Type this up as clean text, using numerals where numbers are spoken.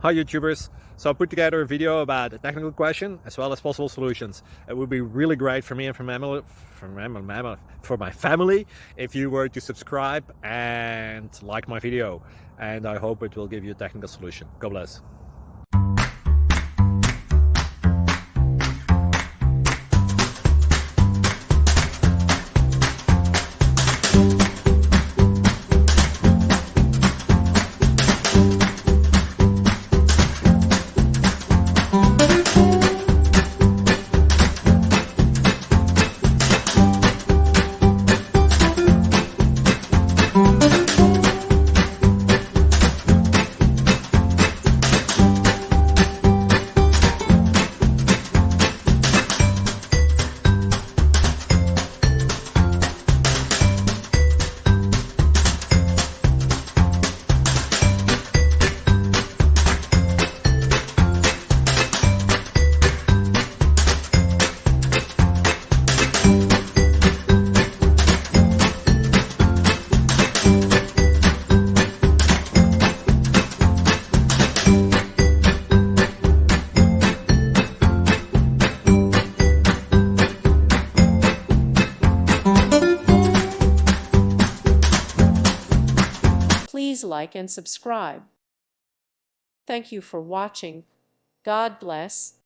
Hi YouTubers. So I put together a video about a technical question as well as possible solutions. It would be really great for me and for my family if you were to subscribe and like my video, and I hope it will give you a technical solution. God bless. Please like and subscribe. Thank you for watching. God bless.